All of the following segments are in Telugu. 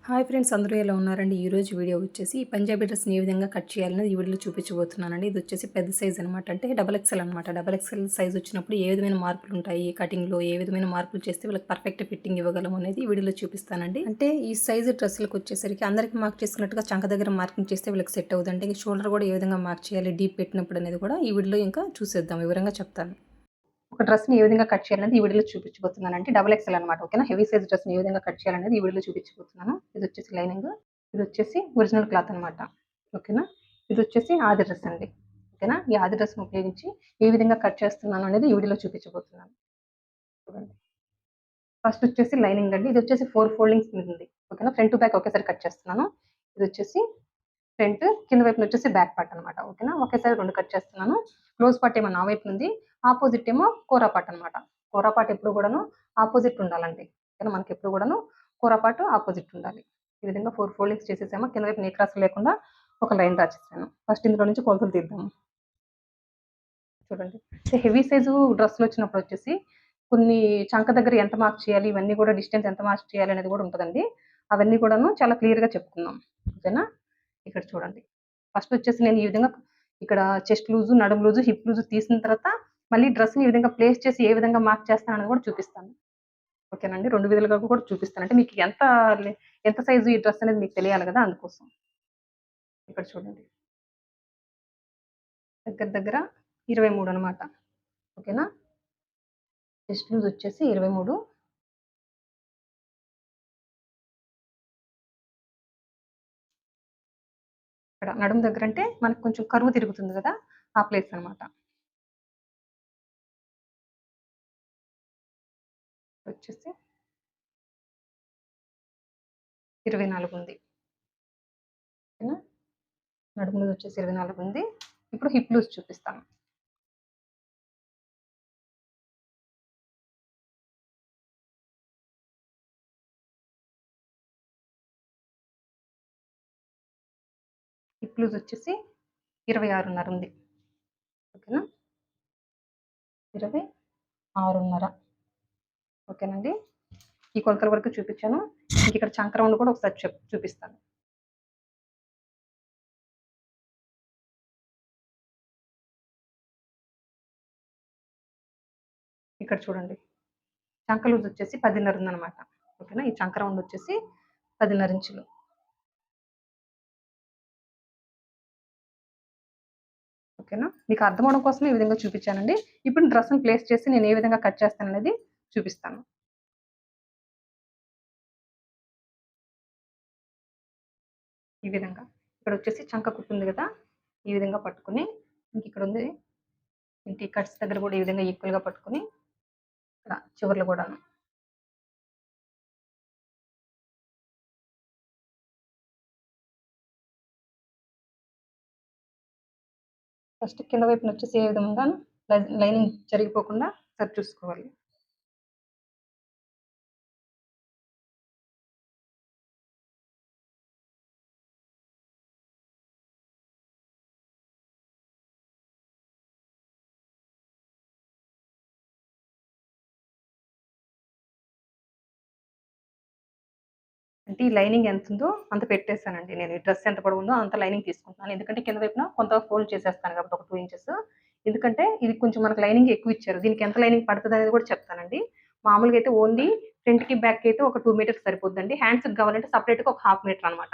హాయ్ ఫ్రెండ్స్, అందరూ ఎలా ఉన్నారండి? ఈరోజు వీడియో వచ్చేసి పంజాబీ డ్రెస్‌ని ఏ విధంగా కట్ చేయాలనేది ఈ వీడియోలో చూపించబోతున్నానండి. ఇది వచ్చేసి పెద్ద సైజ్ అనమాట. అంటే డబుల్ ఎక్సెల్ అనమాట. డబుల్ ఎక్సెల్ సైజ్ వచ్చినప్పుడు ఏ విధమైన మార్పులు ఉంటాయి, కటింగ్‌లో ఏ విధమైన మార్పులు చేస్తే వీళ్ళకి పర్ఫెక్ట్ ఫిట్టింగ్ ఇవ్వగలం అనేది ఈ వీడియోలో చూపిస్తానండి. అంటే ఈ సైజ్ డ్రెస్సులకు వచ్చేసరికి అందరికి మార్క్ చేసుకున్నట్టుగా చంక దగ్గర మార్కింగ్ చేస్తే వీళ్ళకి సెట్ అవుతుంది. అంటే షోల్డర్ కూడా ఏ విధంగా మార్క్ చేయాలి, డీప్ పెట్టినప్పుడు అనేది కూడా ఈ వీడియోలో ఇంకా చూసేద్దాం, వివరంగా చెప్తాను. ఒక డ్రెస్‌ని ఏ విధంగా కట్ చేయాలనేది ఈ వీడియోలో చూపించబోతున్నానండి. డబుల్ ఎక్సెల్ అనమాట. ఓకేనా? హెవీ సైజ్ డ్రెస్‌ని ఏ విధంగా కట్ చేయాలనేది ఈ వీడియోలో చూపించబోతున్నాను. ఇదొచ్చేసి లైనింగ్. ఇదొచ్చేసి ఒరిజినల్ క్లాత్ అనమాట. ఓకేనా? ఇదొచ్చేసి ఆది డ్రెస్ అండి. ఓకేనా? ఈ ఆది డ్రెస్‌ని ఉపయోగించి ఏ విధంగా కట్ చేస్తున్నాను అనేది ఈ వీడియోలో చూపించబోతున్నాను. చూడండి. ఫస్ట్ వచ్చేసి లైనింగ్ అండి. ఇదొచ్చేసి 4 ఫోల్డింగ్స్ ఉంది. ఓకేనా? ఫ్రంట్ టు బ్యాక్ ఒకేసారి కట్ చేస్తున్నాను. ఇదొచ్చేసి ఫ్రంట్, కింద వైపున వచ్చేసి బ్యాక్ పార్ట్ అనమాట. ఓకేనా? ఒకేసారి 2 కట్ చేస్తున్నాను. క్లోజ్ పార్ట్ ఏమో నా వైపు ఉంది. ఆపోజిట్ ఏమో కోరా పార్ట్ అనమాట. కోరా పార్ట్ ఎప్పుడు కూడాను ఆపోజిట్ ఉండాలండి. ఓకేనా? మనకెప్పుడు కూడాను కోరా పార్ట్ ఆపోజిట్ ఉండాలి. ఈ విధంగా 4 ఫోల్డింగ్స్ చేసేసాము. కింద వైపు నీ క్రాస్ లేకుండా ఒక లైన్ డ్రా చేశాను. ఫస్ట్ ఇందులో నుంచి కొలతలు తీద్దాము. చూడండి. హెవీ సైజు డ్రెస్సులొచ్చినప్పుడు వచ్చేసి కొన్ని చంక దగ్గర ఎంత మార్క్ చేయాలి, ఇవన్నీ కూడా డిస్టెన్స్ ఎంత మార్క్ చేయాలి అనేది కూడా ఉంటదండి. అవన్నీ కూడాను చాలా క్లియర్‌గా చెప్పుకుందాం. ఓకేనా? ఇక్కడ చూడండి. ఫస్ట్ వచ్చేసి నేను ఈ విధంగా ఇక్కడ చెస్ట్ లూజు, నడుము లూజు, హిప్ లూజు తీసిన తర్వాత మళ్ళీ డ్రెస్‌ని ఈ విధంగా ప్లేస్ చేసి ఏ విధంగా మార్క్ చేస్తాననేది కూడా చూపిస్తాను. ఓకేనండి. 2 విధాలుగా కూడా చూపిస్తాను. అంటే మీకు ఎంత సైజు ఈ డ్రెస్ అనేది మీకు తెలియాలి గదా! అందుకోసం. ఇక్కడ చూడండి. దగ్గర దగ్గర 23 అనమాట. ఓకేనా? చెస్ట్ లూజ్ వచ్చేసి 23. ఇక్కడ నడుము దగ్గరంటే మనకు కొంచెం కరువు తిరుగుతుంది గదా! ఆ ప్లేస్ అనమాట. వచ్చేసి 24 ఉంది. ఓకేనా? నడుము లూజ్ వచ్చేసి 24 ఉంది. ఇప్పుడు హిప్ లూజ్ చూపిస్తాను. హిప్ లూజ్ వచ్చేసి 26.5 ఉంది. ఓకేనా? 26.5. ఓకేనండి. ఈ కొలతల వరకు చూపించాను. ఇంకిక్కడ చంక రౌండ్ కూడా ఒకసారి చూపిస్తాను. ఇక్కడ చూడండి. చంక లూజ్ వచ్చేసి 10.5 ఉందనమాట. ఓకేనా? ఈ చంక రౌండ్ వచ్చేసి 10.5 ఇంచులు. ఓకేనా? మీకు అర్థమవడం కోసమే ఈ విధంగా చూపించానండి. ఇప్పుడు డ్రెస్‌ని ప్లేస్ చేసి నేను ఏ విధంగా కట్ చేస్తాననేది చూపిస్తాను. ఈ విధంగా. ఇక్కడొచ్చేసి చంక కుట్టు ఉంది గదా! ఈ విధంగా పట్టుకొని ఇంకిక్కడుంది. ఇంక ఈ కట్స్ దగ్గర గూడా ఈ విధంగా ఈక్వల్‌గా పట్టుకొని ఇక్కడ చివర్లో గూడాను. ఫస్ట్ కింద వైపునొచ్చేసి ఏ విధంగా లైనింగ్ జరిగిపోకుండా సరి చూసుకోవాలి. అంటే ఈ లైనింగ్ ఎంతుందో అంత పెట్టేసానండి నేను. ఈ డ్రెస్ ఎంత పొడవుందో అంత లైనింగ్ తీసుకుంటున్నాను. ఎందుకంటే కింద వైపున కొంత ఫోల్డ్ చేసేస్తాను కాబట్టి ఒక 2 ఇంచెస్. ఎందుకంటే ఇది కొంచెం మనకు లైనింగ్ ఎక్కువ ఇచ్చారు. దీనికి ఎంత లైనింగ్ పడతదనేది కూడా చెప్తానండి. మామూలుగా అయితే ఓన్లీ ఫ్రంట్‌కి, బ్యాక్‌కి అయితే ఒక 2 మీటర్స్ సరిపోద్దండి. హ్యాండ్స్‌కి కావాలంటే సెపరేట్‌గా ఒక హాఫ్ మీటర్ అనమాట.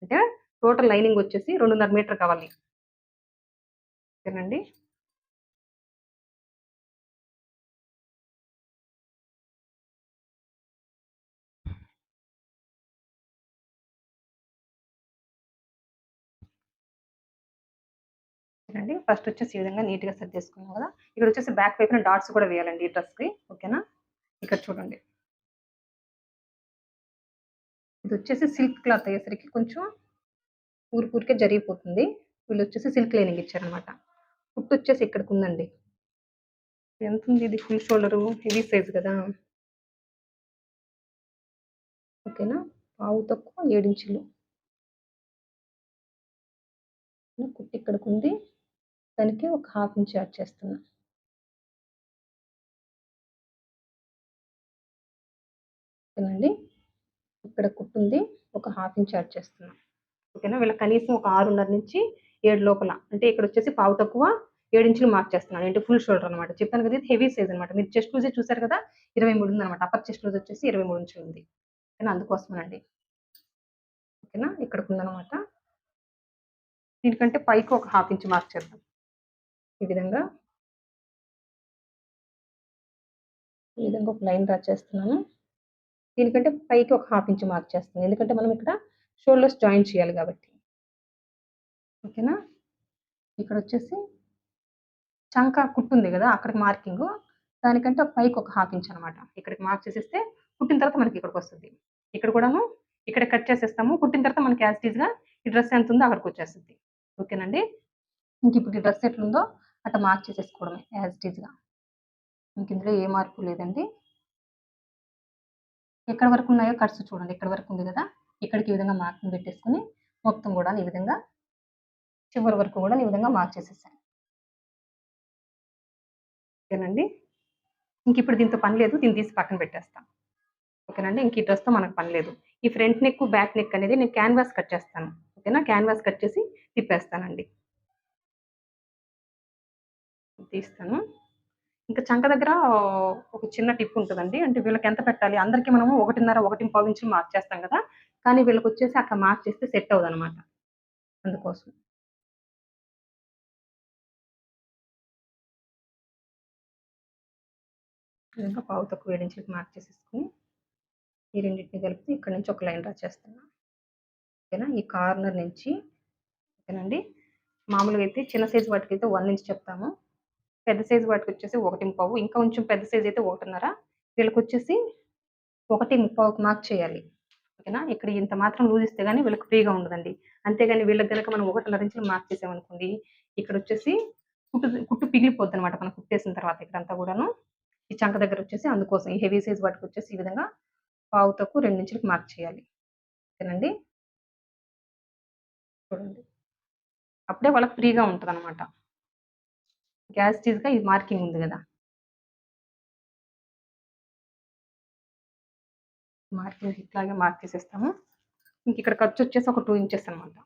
అంటే టోటల్ లైనింగ్ వచ్చేసి 2.5 మీటర్ కావాలి. ఓకేనండి. ఓకేనండి. ఫస్ట్ వచ్చేసి ఈ విధంగా నీట్‌గా సర్దేసుకున్నాం కదా! ఇక్కడొచ్చేసి బ్యాక్ వైపున డాట్స్ కూడా వేయాలండి ఈ డ్రెస్‌కి. ఓకేనా? ఇక్కడ చూడండి. ఇదొచ్చేసి సిల్క్ క్లాత్ అయ్యేసరికి కొంచెం ఊరికే జరిగిపోతుంది. వీళ్ళొచ్చేసి సిల్క్ లైనింగ్ ఇచ్చారనమాట. కుట్టొచ్చేసి ఇక్కడికుందండి. ఎంతుంది ఇది ఫుల్ షోల్డరు హెవీ సైజ్ గదా! ఓకేనా? పావు తక్కువ 7 ఇంచులు. కుట్టు ఇక్కడికుంది. దానికి ఒక హాఫ్ ఇంచ్ యాడ్ చేస్తున్నా. ఓకేనండి. ఇక్కడ కుట్టుంది. ఒక హాఫ్ ఇంచ్ యాడ్ చేస్తున్నాను. ఓకేనా, వీళ్ళకి కనీసం ఒక 6:30 నుంచి 7 లోపల, అంటే ఇక్కడ వచ్చేసి పావు తక్కువ 7 ఇంచులు మార్క్ చేస్తున్నాను. అంటే ఫుల్ షోల్డర్ అనమాట. చెప్పాను కదా, ఇది హెవీ సైజ్ అనమాట. మీరు చెస్ట్ లూజే చూసారు కదా, 23 ఉందనమాట. అప్పర్ చెస్ట్ లూజ్ వచ్చేసి 23 ఇంచులు ఉంది. ఓకేనా, అందుకోసమేనండి. ఓకేనా, ఇక్కడికి ఉందనమాట. దీనికంటే పైకి ఒక హాఫ్ ఇంచ్ మార్క్ చేద్దాం. ఈ విధంగా ఒక లైన్ డ్రా చేస్తున్నాను. దీనికంటే పైకి ఒక హాఫ్ ఇంచ్ మార్క్ చేస్తున్నాను. ఎందుకంటే మనం ఇక్కడ షోల్డర్స్ జాయిన్ చేయాలి కాబట్టి. ఓకేనా, ఇక్కడ వచ్చేసి చంక కుట్టుంది కదా, అక్కడికి మార్కింగ్. దానికంటే పైకి ఒక హాఫ్ ఇంచ్ అనమాట. ఇక్కడికి మార్క్ చేసేస్తే కుట్టిన తర్వాత మనకి ఇక్కడికి వస్తుంది. ఇక్కడ కూడాను ఇక్కడ కట్ చేసేస్తాము. కుట్టిన తర్వాత మనకి యాజ్ టీజ్గా ఈ డ్రెస్ ఎంత ఉందో అక్కడికి వచ్చేస్తుంది. ఓకేనండి, ఇంక ఇప్పుడు ఈ డ్రెస్ ఎట్లుందో అట్లా మార్క్ చేసేసుకోవడమే యాజ్ టీజ్గా. ఇంక ఇందులో ఏ మార్పు లేదండి. ఎక్కడ వరకు ఉన్నాయో కట్స్ చూడండి. ఇక్కడ వరకు ఉంది కదా, ఇక్కడికి ఈ విధంగా మార్కింగ్ పెట్టేసుకుని మొత్తం కూడా ఈ విధంగా చివరి వరకు కూడా ఈ విధంగా మార్క్ చేసేసాను. ఓకేనండి, ఇంక ఇప్పుడు దీంతో పని లేదు. దీన్ని తీసి పక్కన పెట్టేస్తాం. ఓకేనండి, ఇంక ఈ డ్రెస్తో మనకు పని లేదు. ఈ ఫ్రంట్ నెక్ బ్యాక్ నెక్ అనేది నేను క్యాన్వాస్ కట్ చేస్తాను. ఓకేనా, క్యాన్వాస్ కట్ చేసి తిప్పేస్తానండి. తీస్తాను. ఇంకా చంక దగ్గర ఒక చిన్న టిప్ ఉంటుందండి. అంటే వీళ్ళకి ఎంత పెట్టాలి, అందరికీ మనము 1.5, 1.25 ఇంచులు మార్క్ చేస్తాం కదా, కానీ వీళ్ళకి వచ్చేసి అట్లా మార్క్ చేస్తే సెట్ అవ్వదు అనమాట. అందుకోసం ఇంకా పావు తక్కువ 7 ఇంచులకి మార్క్ చేసేసుకుని ఈ రెండింటిని కలిపి ఇక్కడ నుంచి ఒక లైన్ డ్రా చేస్తున్నా. ఓకేనా, ఈ కార్నర్ నుంచి. ఓకేనండి, మామూలుగా అయితే చిన్న సైజు వాటికి అయితే 1 ఇంచ్ చెప్తాము. పెద్ద సైజు వాటికి వచ్చేసి 1.25, ఇంకా కొంచెం పెద్ద సైజు అయితే 1.5. వీళ్ళకి వచ్చేసి 1.35 మార్క్ చేయాలి. ఓకేనా, ఇక్కడ ఇంత మాత్రం లూజ్ ఇస్తే గానీ వీళ్ళకి ఫ్రీగా ఉండదండి. అంతేగాని వీళ్ళకి గనక మనం 1.5 ఇంచులు మార్క్ చేసామనుకోండి, ఇక్కడ వచ్చేసి కుట్టు పిగిలిపోద్ది అనమాట మనం కుట్టేసిన తర్వాత. ఇక్కడంతా కూడాను ఈ చంక దగ్గర వచ్చేసి, అందుకోసం ఈ హెవీ సైజ్ వాటికి వచ్చేసి ఈ విధంగా పావు తక్కువ 2 ఇంచులకి మార్క్ చేయాలి. ఓకేనండి, చూడండి. అప్పుడే వాళ్ళకి ఫ్రీగా ఉంటదనమాట. యాజ్ టీజ్‌గా ఈ మార్కింగ్ ఉంది గదా, మార్కింగ్ ఇట్లాగే మార్క్ చేసేస్తాము. ఇంక ఇక్కడ ఖర్చొచ్చేసి ఒక 2 ఇంచెస్ అనమాట.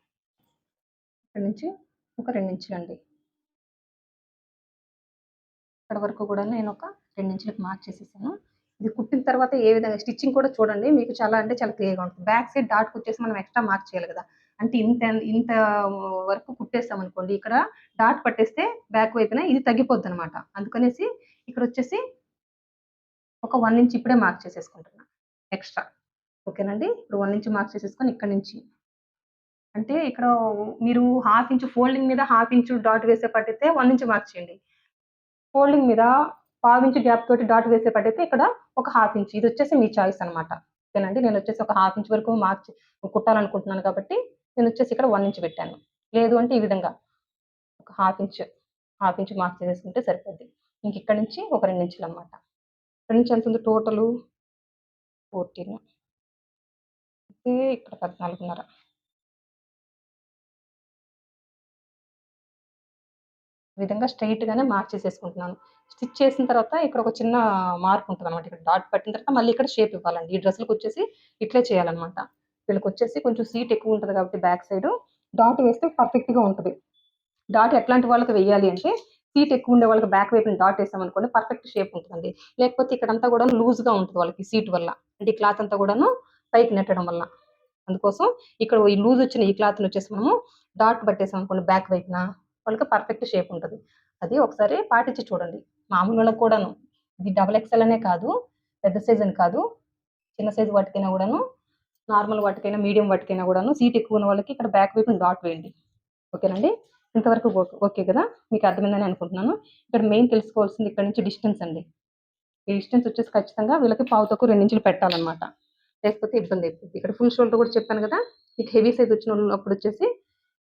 ఇక్కడ నుంచి ఒక 2 ఇంచులండి. ఇక్కడ వరకు కూడా నేను ఒక 2 ఇంచులకి మార్క్ చేసేసాను. ఇది కుట్టిన తర్వాత ఏ విధంగా స్టిచ్చింగ్ కూడా చూడండి, మీకు చాలా అంటే చాలా క్లియర్‌గా ఉంటుంది. బ్యాక్ సైడ్ డాట్‌కొచ్చేసి మనం ఎక్స్ట్రా మార్క్ చేయాలి గదా, అంటే ఇంత వరకు కుట్టేసామనుకోండి, ఇక్కడ డాట్ పట్టేస్తే బ్యాక్ వైపున ఇది తగ్గిపోద్దనమాట. అందుకనేసి ఇక్కడొచ్చేసి ఒక 1 ఇంచ్ ఇప్పుడే మార్క్ చేసేసుకుంటున్నా ఎక్స్ట్రా. ఓకేనండి, ఇప్పుడు 1 ఇంచ్ మార్క్ చేసేసుకొని ఇక్కడి నుంచి, అంటే ఇక్కడ మీరు హాఫ్ ఇంచ్ ఫోల్డింగ్ మీద హాఫ్ ఇంచ్ డాట్ వేసేపట్టయితే 1 ఇంచ్ మార్క్ చేయండి. ఫోల్డింగ్ మీద పావించి గ్యాప్ తోటి డాట్ వేసేపట్టయితే ఇక్కడ ఒక హాఫ్ ఇంచ్. ఇదొచ్చేసి మీ చాయిస్ అనమాట. ఓకేనండి, నేనొచ్చేసి ఒక హాఫ్ ఇంచ్ వరకు మార్క్ కుట్టాలనుకుంటున్నాను కాబట్టి నేనొచ్చేసి ఇక్కడ 1 ఇంచ్ పెట్టాను. లేదు అంటే ఈ విధంగా ఒక హాఫ్ ఇంచ్ మార్క్ చేసేసుకుంటే సరిపోద్ది. ఇంక ఇక్కడి నుంచి ఒక 2 ఇంచులనమాట. ఇక్కడి నుంచి ఎంతుంది టోటలు 14, ఇక్కడ 14.5. ఈ విధంగా స్ట్రెయిట్‌గానే మార్క్ చేసేసుకుంటున్నాను. స్టిచ్ చేసిన తర్వాత ఇక్కడ ఒక చిన్న మార్క్ ఉంటదనమాట. ఇక్కడ డాట్ పట్టిన తర్వాత మళ్ళీ ఇక్కడ షేప్ ఇవ్వాలండి. ఈ డ్రెస్‌లకొచ్చేసి ఇట్లే చేయాలనమాట. వీళ్ళకొచ్చేసి కొంచెం సీట్ ఎక్కువ ఉంటది కాబట్టి బ్యాక్ సైడు డాట్ వేస్తే పర్ఫెక్ట్‌గా ఉంటది. డాట్ ఎట్లాంటి వాళ్ళకి వెయ్యాలి అంటే, సీట్ ఎక్కువ ఉండే వాళ్ళకి బ్యాక్ వైపున డాట్ ఏసామనుకోండి పర్ఫెక్ట్ షేప్ ఉంటదండి. లేకపోతే ఇక్కడంతా గూడా లూజ్‌గా ఉంటది వాళ్ళకి సీట్ వల్ల. అంటే ఈ క్లాత్ అంతా గూడాను పైకి నెట్టడం వల్ల. అందుకోసం ఇక్కడ ఈ లూజ్ వచ్చిన ఈ క్లాత్‌నొచ్చేసి మనము డాట్ పట్టేసామనుకోండి బ్యాక్ వైపున, వాళ్ళకి పర్ఫెక్ట్ షేప్ ఉంటది. అది ఒకసారి పాటించి చూడండి. మామూలు వాళ్ళకి కూడాను. ఇది డబుల్ ఎక్సెల్ అనే కాదు, పెద్ద సైజ్ అని కాదు, చిన్న సైజ్ వాటికైనా గూడాను, నార్మల్ వాటికైనా, మీడియం వాటికైనా గూడాను సీట్ ఎక్కువ ఉన్న వాళ్ళకి ఇక్కడ బ్యాక్ వైపున డాట్ వేయండి. ఓకేనండి, ఇంతవరకు ఓకే కదా, మీకు అర్థమైందని అనుకుంటున్నాను. ఇక్కడ మెయిన్ తెలుసుకోవాల్సింది ఇక్కడ నుంచి డిస్టెన్స్ అండి. ఈ డిస్టెన్స్ వచ్చేసి ఖచ్చితంగా వీళ్ళకి పావు తక్కువ 2 ఇంచులు పెట్టాలన్నమాట. లేకపోతే ఇబ్బంది అయిపోద్ది. ఇక్కడ ఫుల్ షోల్డర్ కూడా చెప్పాను కదా, మీకు హెవీ సైజ్ వచ్చినప్పుడు వచ్చేసి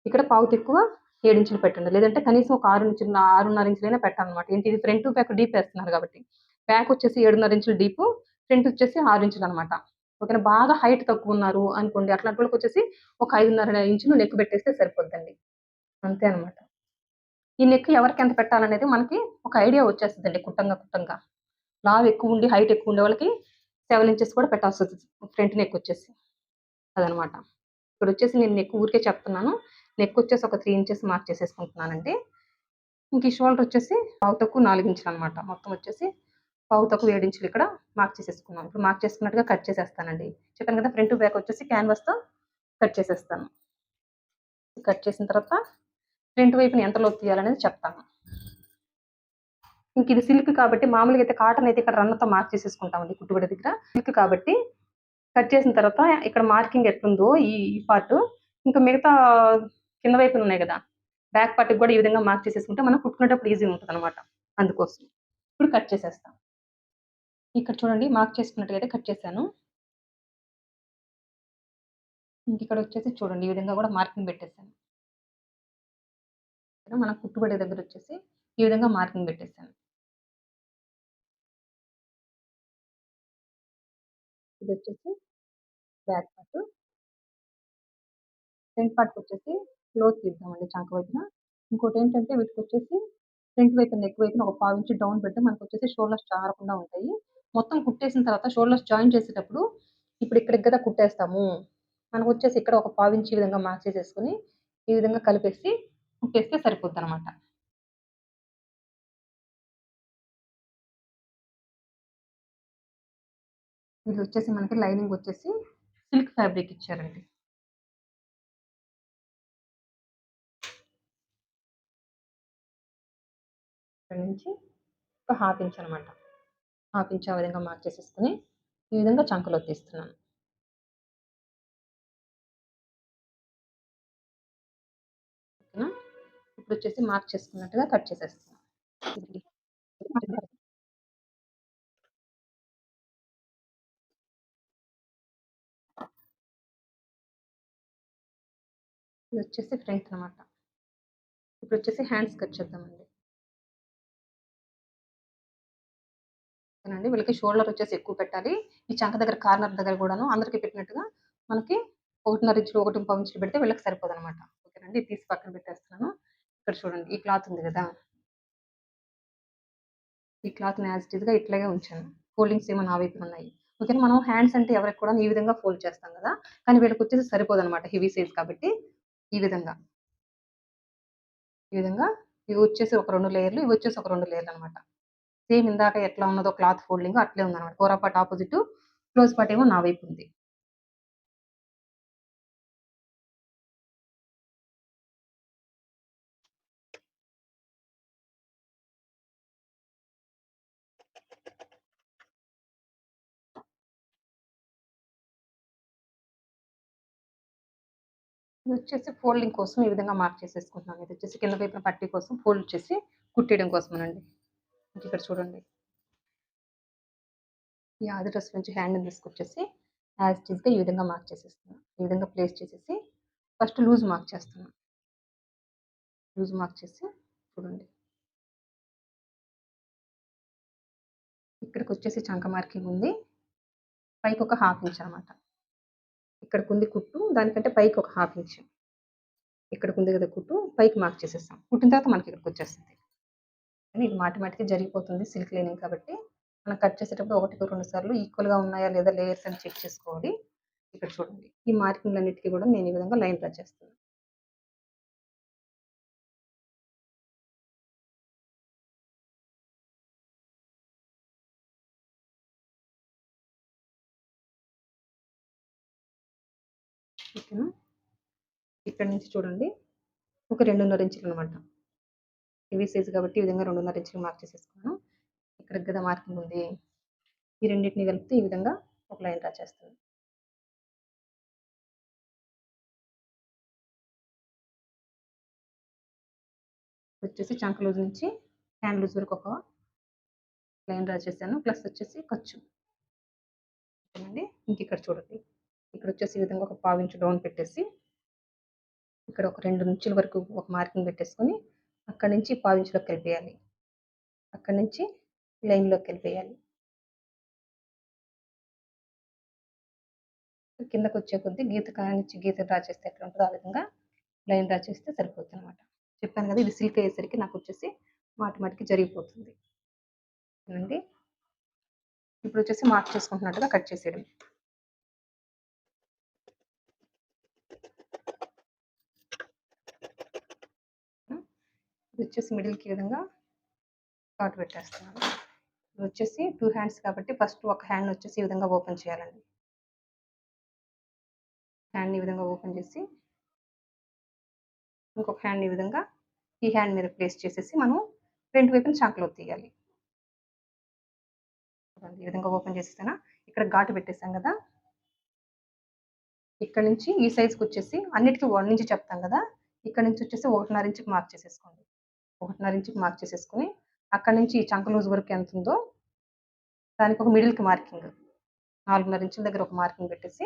ఇక్కడ పావు తక్కువ 7 ఇంచులు పెట్టండి. లేదంటే కనీసం ఒక 6 ఇంచులు, 6.5 ఇంచులైనా పెట్టాలన్నమాట. ఏంటి, ఇది ఫ్రంట్ బ్యాక్ డీప్ వేస్తున్నారు కాబట్టి. బ్యాక్ వచ్చేసి 7.5 ఇంచులు డీపు, ఫ్రంట్ వచ్చేసి 6 ఇంచులు అనమాట. ఓకేనా, బాగా హైట్ తక్కువ ఉన్నారు అనుకోండి, అట్లాంటి వాళ్ళకి వచ్చేసి ఒక 5.5 ఇంచులు నెక్ పెట్టేస్తే సరిపోద్దండి. అంతే అనమాట. ఈ నెక్ ఎవరికి ఎంత పెట్టాలనేది మనకి ఒక ఐడియా వచ్చేస్తదండి కుట్టంగా కుట్టంగా. లావు ఎక్కువ ఉండి, హైట్ ఎక్కువ ఉండే వాళ్ళకి 7 ఇంచెస్ కూడా పెట్టాల్సొస్తది ఫ్రంట్ నెక్ వచ్చేసి. అదనమాట. ఇక్కడొచ్చేసి నేను నెక్ ఊరికే చెప్తున్నాను. నెక్ వచ్చేసి ఒక 3 ఇంచెస్ మార్క్ చేసేసుకుంటున్నానండి. ఇంక ఈ షోల్డర్ వచ్చేసి పావు తక్కువ 4 ఇంచులనమాట. మొత్తం వచ్చేసి పావు తక్కువ 7 ఇంచులు ఇక్కడ మార్క్ చేసేసుకున్నాను. ఇప్పుడు మార్క్ చేసుకున్నట్టుగా కట్ చేసేస్తానండి. చెప్పాను కదా! ఫ్రంట్, బ్యాక్ వచ్చేసి క్యాన్వాస్‌తో కట్ చేసేస్తాను. కట్ చేసిన తర్వాత ఫ్రంట్ వైపున ఎంత లోతు తీయాలనేది చెప్తాను. ఇంక ఇది సిల్క్ కాబట్టి మామూలుగా అయితే కాటన్ అయితే ఇక్కడ రన్నతో మార్క్ చేసేసుకుంటామండి కుట్టుబడి దగ్గర. సిల్క్ కాబట్టి కట్ చేసిన తర్వాత ఇక్కడ మార్కింగ్ ఎట్లుందో ఈ పార్ట్ ఇంకా మిగతా కింద వైపున ఉన్నాయి కదా! బ్యాక్ పార్ట్‌కి కూడా ఈ విధంగా మార్క్ చేసేసుకుంటే మనం కుట్టుకునేటప్పుడు ఈజీగా ఉంటదనమాట. అందుకోసం. ఇప్పుడు కట్ చేసేస్తాం. ఇక్కడ చూడండి మార్క్ చేసుకున్నట్టుగయితే కట్ చేశాను. ఇంకిక్కడొచ్చేసి చూడండి ఈ విధంగా కూడా మార్కింగ్ పెట్టేసాను. మనం కుట్టుబడే దగ్గరొచ్చేసి ఈ విధంగా మార్కింగ్ పెట్టేసాను. ఇదొచ్చేసి బ్యాక్ పార్ట్. ఫ్రంట్ పార్ట్‌కొచ్చేసి క్లోజ్ తీద్దామండి చంక వైపున. ఇంకోటేంటంటే వీటికొచ్చేసి ఫ్రంట్ వైపున నెక్ వైపున ఒక పావించి డౌన్ పెడితే మనకొచ్చేసి షోల్డర్స్ జారకుండా ఉంటాయి. మొత్తం కుట్టేసిన తర్వాత షోల్డర్స్ జాయిన్ చేసేటప్పుడు ఇప్పుడు ఇక్కడికి గదా కుట్టేస్తాము. మనకొచ్చేసి ఇక్కడ ఒక పావించి ఈ విధంగా మార్క్ చేసేసుకొని, ఈ విధంగా కలిపేసి కుట్టేస్తే సరిపోద్దనమాట. ఇదొచ్చేసి మనకి లైనింగొచ్చేసి సిల్క్ ఫ్యాబ్రిక్ ఇచ్చారండి. ఇక్కడి నుంచి ఒక హాఫ్ ఇంచ్ అనమాట. హాఫ్ ఇంచ్ ఆ విధంగా మార్క్ చేసేసుకొని, ఈ విధంగా చంకలోకి తీస్తున్నాను. ఓకేనా? ఇప్పుడొచ్చేసి మార్క్ చేసుకున్నట్టుగా కట్ చేసేస్తున్నాను. ఇదొచ్చేసి ఫ్రంట్ అనమాట. ఇప్పుడొచ్చేసి హ్యాండ్స్ కట్ చేద్దామండి. ఓకేనండి. వీళ్ళకి షోల్డర్ వచ్చేసి ఎక్కువ పెట్టాలి. ఈ చంక దగ్గర కార్నర్ దగ్గర గూడాను అందరికి పెట్టినట్టుగా మనకి 1.5 ఇంచులు, 1.25 ఇంచులు పెడితే వీళ్ళకి సరిపోదనమాట. ఓకేనండి. ఇది తీసి పక్కన పెట్టేస్తున్నాను. ఇక్కడ చూడండి ఈ క్లాత్ ఉంది గదా! ఈ క్లాత్‌ని యాజ్ ఇట్ ఈస్‌గా ఇట్లాగే ఉంచాను. ఫోల్డింగ్స్ ఏమో నా వైపున ఉన్నాయి. ఓకేనా. మనం హ్యాండ్స్ అంటే ఎవరికి కూడా ఈ విధంగా ఫోల్డ్ చేస్తాం గదా! కానీ వీళ్ళకొచ్చేసి సరిపోదనమాట హెవీ సైజ్ కాబట్టి ఈ విధంగా. ఈ విధంగా ఇవి వచ్చేసి ఒక 2 లేయర్‌లు, ఇవి వచ్చేసి ఒక 2 లేయర్‌లనమాట. సేమ్ ఇందాక ఎట్లా ఉన్నదో క్లాత్ ఫోల్డింగ్ అట్లే ఉందనమాట. కోరా పార్ట్ అపోజిట్, క్లోజ్ పార్ట్ ఏమో నా వైపు ఉంది. ఇదొచ్చేసి ఫోల్డింగ్ కోసం ఈ విధంగా మార్క్ చేసేసుకుంటున్నాను. ఇదొచ్చేసి కింద వైపున పట్టీ కోసం ఫోల్డ్ చేసి కుట్టేయడం కోసమేనండి. ఇక్కడ చూడండి. ఈ ఆది డ్రెస్ నుంచి హ్యాండ్‌ని తీసుకొచ్చేసి యాజ్ ఇట్ ఈస్‌గా ఈ విధంగా మార్క్ చేసేస్తున్నాను. ఈ విధంగా ప్లేస్ చేసేసి ఫస్ట్ లూజ్ మార్క్ చేస్తున్నాను. లూజ్ మార్క్ చేసి చూడండి. ఇక్కడికొచ్చేసి చంక మార్కింగ్ ఉంది. పైకొక హాఫ్ ఇంచ్ అనమాట. ఇక్కడికుంది కుట్టు దానికంటే పైకి ఒక హాఫ్ ఇంచ్. ఇక్కడికుంది కదా కుట్టు పైకి మార్క్ చేసేసాం. కుట్టిన తర్వాత మనకి ఇక్కడికొచ్చేస్తది. కానీ ఇది మాటి మాటికి జరిగిపోతుంది సిల్క్ లైనింగ్ కాబట్టి, మనం కట్ చేసేటప్పుడు 1కి 2 సార్లు ఈక్వల్‌గా ఉన్నాయా లేదా లేయర్స్ అని చెక్ చేసుకోవాలి. ఇక్కడ చూడండి. ఈ మార్కింగ్‌లన్నిటికి కూడా నేను ఈ విధంగా లైన్ డ్రా చేస్తున్నాను. ఓకేనా? ఇక్కడి నుంచి చూడండి ఒక 2.5 ఇంచులనమాట. హెవీ సైజ్ కాబట్టి ఈ విధంగా 2.5 ఇంచులు మార్క్ చేసేసుకున్నాను. ఇక్కడికి గదా మార్కింగ్ ఉంది. ఈ రెండిటిని కలిపితే ఈ విధంగా ఒక లైన్ డ్రా చేస్తున్నాను. వచ్చేసి చంక లూజ్ నుంచి హ్యాండ్ లూజ్ వరకు ఒక లైన్ డ్రా చేశాను. ప్లస్ వచ్చేసి ఖర్చు. ఓకేనండి. ఇంకిక్కడ చూడండి. ఇక్కడొచ్చేసి ఈ విధంగా ఒక పావించు డౌన్ పెట్టేసి, ఇక్కడ ఒక 2 ఇంచుల వరకు ఒక మార్కింగ్ పెట్టేసుకొని, అక్కడి నుంచి పావించులోకి కలిపేయాలి. అక్కడి నుంచి లైన్‌లోకి కలిపేయాలి. కిందకొచ్చే కొద్దీ గీత కానించి గీత డ్రా చేస్తే ఎట్లుంటదో ఆ విధంగా లైన్ డ్రా చేస్తే సరిపోద్దనమాట. చెప్పాను గదా! ఇది సిల్క్ అయ్యేసరికి నాకొచ్చేసి మాటి మాటికి జరిగిపోతుంది. ఏవండీ? ఇప్పుడొచ్చేసి మార్క్ చేసుకుంటున్నట్టుగా కట్ చేసేయడమే. ఇది వచ్చేసి మిడిల్‌కి ఈ విధంగా డాట్ పెట్టేస్తున్నాను. ఇది వచ్చేసి 2 హ్యాండ్స్ కాబట్టి ఫస్ట్ ఒక హ్యాండ్ వచ్చేసి ఈ విధంగా ఓపెన్ చేయాలండి. హ్యాండ్‌ని ఈ విధంగా ఓపెన్ చేసి ఇంకొక హ్యాండ్‌ని ఈ విధంగా ఈ హ్యాండ్ మీద ప్లేస్ చేసేసి మనం 2 వైపున చాక్‌లోత్ తీయాలి. చూడండి ఈ విధంగా ఓపెన్ చేసేసానా? ఇక్కడ ఘాటు పెట్టేసాం కదా! ఇక్కడ నుంచి ఈ సైజ్‌కొచ్చేసి అన్నిటికి 1 ఇంచ్ చెప్తాం కదా! ఇక్కడ నుంచి వచ్చేసి 1.5 ఇంచ్‌కి మార్క్ చేసేసుకోండి. 1.5 ఇంచ్‌కి మార్క్ చేసేసుకొని అక్కడి నుంచి ఈ చంక లూజ్ వరకు ఎంతుందో దానికి ఒక మిడిల్‌కి మార్కింగ్ 4.5 ఇంచుల దగ్గర ఒక మార్కింగ్ పెట్టేసి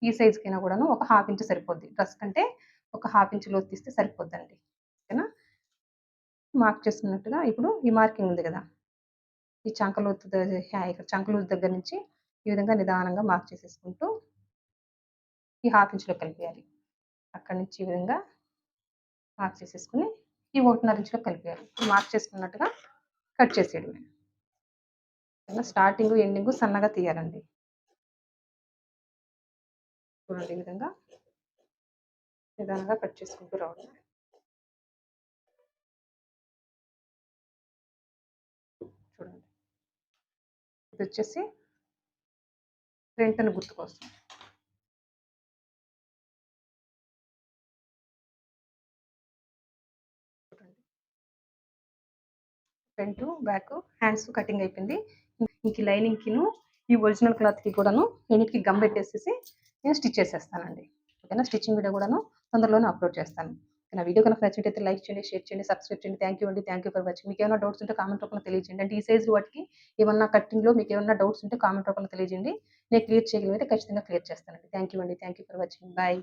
ఈ సైజ్‌కైనా కూడాను ఒక 1/2 ఇంచ్ సరిపోద్ది. డ్రెస్ కంటే ఒక 1/2 ఇంచ్ లోతు తీస్తే సరిపోద్దండి. ఓకేనా? మార్క్ చేసుకున్నట్టుగా ఇప్పుడు ఈ మార్కింగ్ ఉంది కదా! ఈ చంక లోతు ఇక్కడ చంక లూజ్ దగ్గర నుంచి ఈ విధంగా నిదానంగా మార్క్ చేసేసుకుంటూ ఈ 1/2 ఇంచ్‌లో కలిపేయాలి. అక్కడి నుంచి ఈ విధంగా మార్క్ చేసేసుకొని ఈ 1.5 ఇంచ్‌లో కలిపేయాలి. మార్క్ చేసుకున్నట్టుగా కట్ చేసేయడమే. స్టార్టింగు, ఎండింగు సన్నగా తీయాలండి. చూడండి ఈ విధంగా నిదానంగా కట్ చేసుకుంటూ రావడమే. చూడండి. ఇదొచ్చేసి ఫ్రంట్ అని గుర్తు కోసం. చూడండి. ఫ్రంటు, బ్యాకు, హ్యాండ్స్ కటింగ్ అయిపోయింది. ఇంక లైనింగ్‌కిను, ఈ ఒరిజినల్ క్లాత్‌కి కూడాను రెండిటికి గమ్ పెట్టేసేసి నేను స్టిచ్ చేసేస్తానండి. ఓకేనా? స్టిచ్చింగ్ వీడియో కూడాను తొందరలోనే అప్‌లోడ్ చేస్తాను. నా వీడియో కనుక నచ్చినట్టయితే లైక్ చేయండి, షేర్ చేయండి, సబ్స్క్రైబ్ చేయండి. థాంక్ యూ అండి. Thank you for watching. మీకేమైనా డౌట్స్ ఉంటే కామెంట్ రూపంలో తెలియజేయండి. అంటే ఈ సైజ్ వాటికి ఏమన్నా కటింగ్‌లో మీకేమన్నా డౌట్స్ ఉంటే కామెంట్ రూపంలో తెలియజేయండి. నేను క్లియర్ చేయగలిగితే ఖచ్చితంగా క్లియర్ చేస్తానండి. థాంక్ యూ అండి. Thank you for watching. Bye.